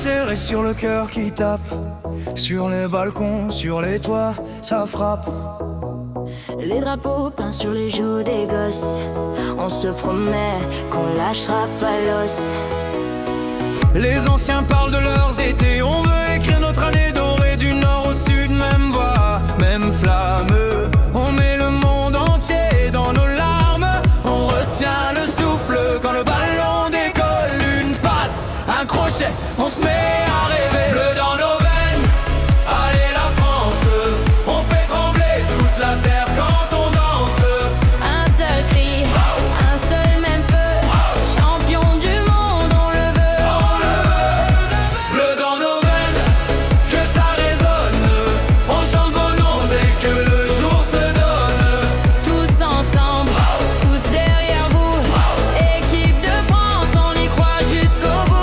serré sur le cœur qui tape. Sur les balcons, sur les toits, ça frappe. Les drapeaux peints sur les joues des gosses, on se promet qu'on lâchera pas l'os. Les anciens parlent de leurs étés, on veut écrire notre année dorée. Du nord au sud, même voix, même flamme. On met le monde entier dans nos larmes. On retient le souffle quand le ballon décolle. Une passe, un crochet, on se met à rêver. Bleu dans nos veines, allez la France. On fait trembler toute la terre quand on danse. Un seul cri, un seul même feu. Champion du monde, on le veut. Bleu dans nos veines, que ça résonne. On chante vos noms dès que le jour se donne. Tous ensemble, tous derrière vous. Équipe de France, on y croit jusqu'au bout.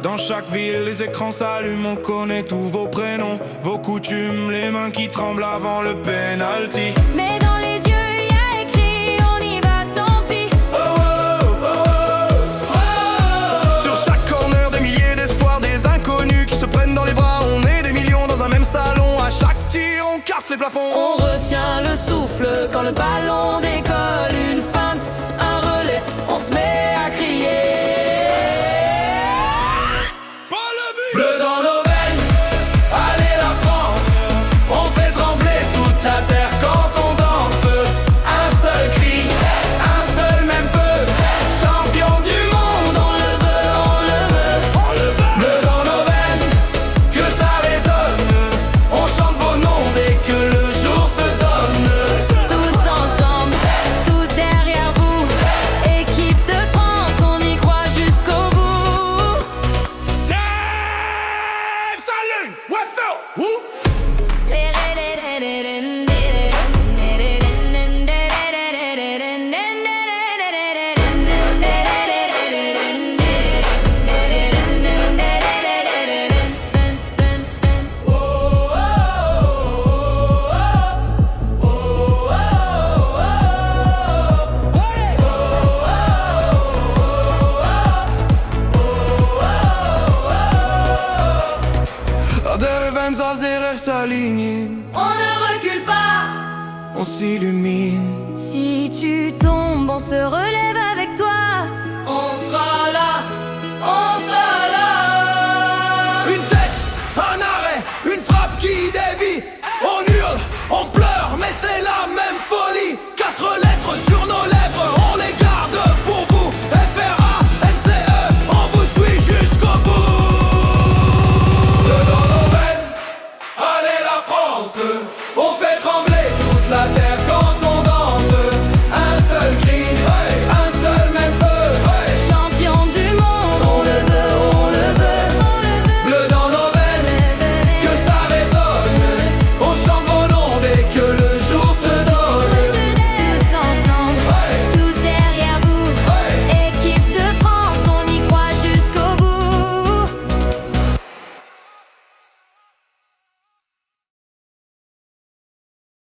Dans chaque ville, les écrans s'allument, on connaît tous vos prénoms, vos coutumes, les mains qui tremblent avant le penalty. Mais dans les yeux, y a écrit, on y va, tant pis. Sur chaque corner, des milliers d'espoirs, des inconnus qui se prennent dans les bras. On est des millions dans un même salon, à chaque tir, on casse les plafonds. On retient le souffle quand le ballon décolle. Une feinte, un relais, on se met à crier. Bleu dans nos veines, allez la France. On fait trembler toute la terre quand on danse. Un seul cri, un seul même feu. Champion du monde, On le veut, on le veut. bleu dans nos veines, que ça résonne. On chante vos noms dès que le jour se donne. Tous ensemble, tous derrière vous. Équipe de France, on y croit jusqu'au bout. Salut, ouais, feu, ouh. Der Vemsazerer s'aligne, On ne recule pas. on s'illumine. Si tu tombes, on se relève avec toi. On sera là, on sera là. Une tête, un arrêt, une frappe qui dévie. On hurle, on